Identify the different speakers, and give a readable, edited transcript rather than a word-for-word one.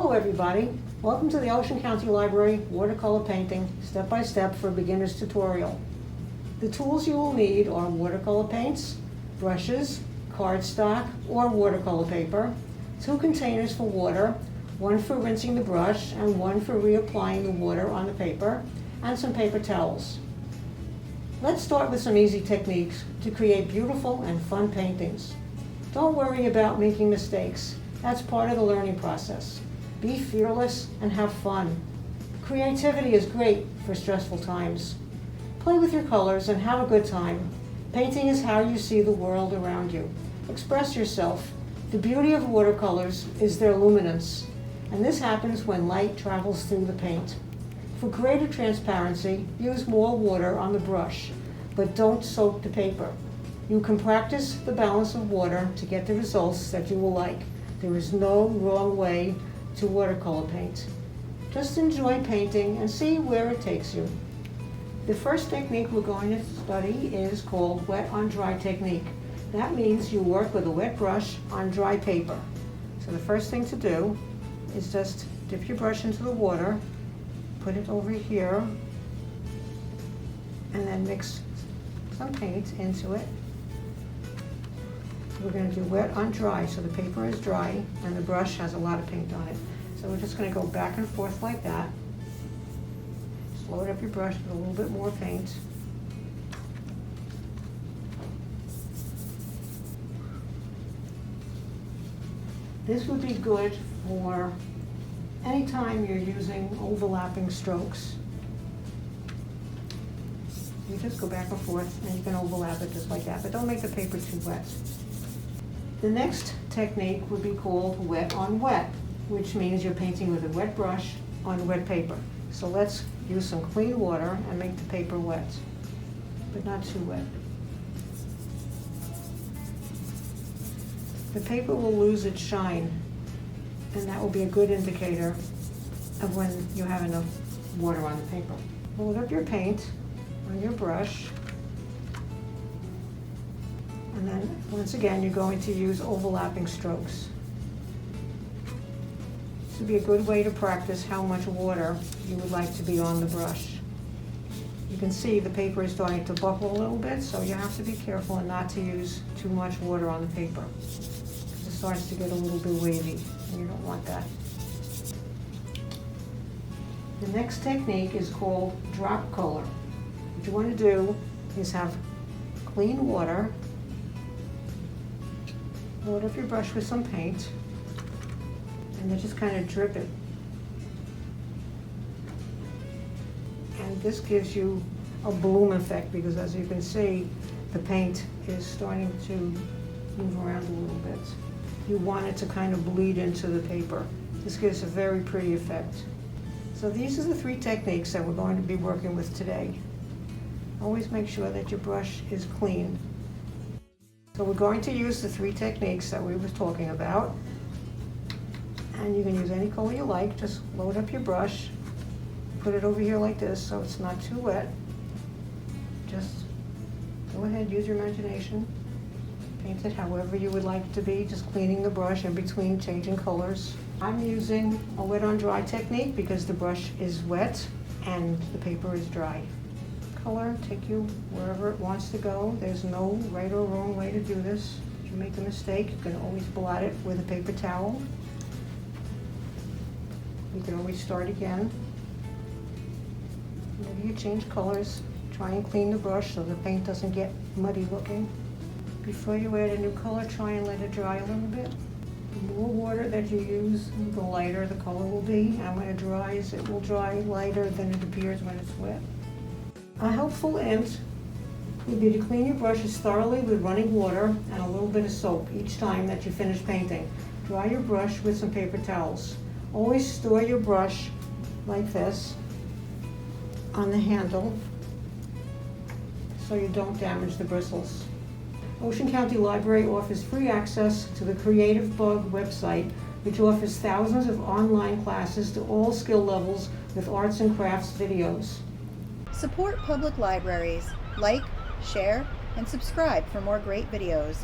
Speaker 1: Hello everybody, welcome to the Ocean County Library Watercolor Painting Step-by-Step for Beginners tutorial. The tools you will need are watercolor paints, brushes, cardstock or watercolor paper, 2 containers for water, 1 for rinsing the brush and 1 for reapplying the water on the paper, and some paper towels. Let's start with some easy techniques to create beautiful and fun paintings. Don't worry about making mistakes. That's part of the learning process. Be fearless and have fun. Creativity is great for stressful times. Play with your colors and have a good time. Painting is how you see the world around you. Express yourself. The beauty of watercolors is their luminance, and this happens when light travels through the paint. For greater transparency, use more water on the brush, but don't soak the paper. You can practice the balance of water to get the results that you will like. There is no wrong way to watercolor paint. Just enjoy painting and see where it takes you. The first technique we're going to study is called wet on dry technique. That means you work with a wet brush on dry paper. So the first thing to do is just dip your brush into the water, put it over here, and then mix some paint into it. We're going to do wet on dry, so the paper is dry and the brush has a lot of paint on it. So we're just going to go back and forth like that. Just load up your brush with a little bit more paint. This would be good for anytime you're using overlapping strokes. You just go back and forth and you can overlap it just like that, but don't make the paper too wet. The next technique would be called wet on wet, which means you're painting with a wet brush on wet paper. So let's use some clean water and make the paper wet, but not too wet. The paper will lose its shine, and that will be a good indicator of when you have enough water on the paper. Load up your paint on your brush, and then once again you're going to use overlapping strokes. This would be a good way to practice how much water you would like to be on the brush. You can see the paper is starting to buckle a little bit, so you have to be careful and not to use too much water on the paper. It starts to get a little bit wavy, and you don't want that. The next technique is called drop color. What you want to do is have clean water, load up your brush with some paint, and then just kind of drip it. And this gives you a bloom effect because, as you can see, the paint is starting to move around a little bit. You want it to kind of bleed into the paper. This gives a very pretty effect. So these are the 3 techniques that we're going to be working with today. Always make sure that your brush is clean. So we're going to use the 3 techniques that we were talking about. And you can use any color you like. Just load up your brush, put it over here like this so it's not too wet. Just go ahead, use your imagination. Paint it however you would like it to be, just cleaning the brush in between changing colors. I'm using a wet on dry technique because the brush is wet and the paper is dry. Color, take you wherever it wants to go. There's no right or wrong way to do this. If you make a mistake, you can always blot it with a paper towel. You can always start again. Whenever you change colors, try and clean the brush so the paint doesn't get muddy looking. Before you add a new color, try and let it dry a little bit. The more water that you use, the lighter the color will be, and when it dries, it will dry lighter than it appears when it's wet. A helpful hint would be to clean your brushes thoroughly with running water and a little bit of soap each time that you finish painting. Dry your brush with some paper towels. Always store your brush like this on the handle so you don't damage the bristles. Ocean County Library offers free access to the Creative Bug website, which offers thousands of online classes to all skill levels with arts and crafts videos.
Speaker 2: Support public libraries. Like, share, and subscribe for more great videos.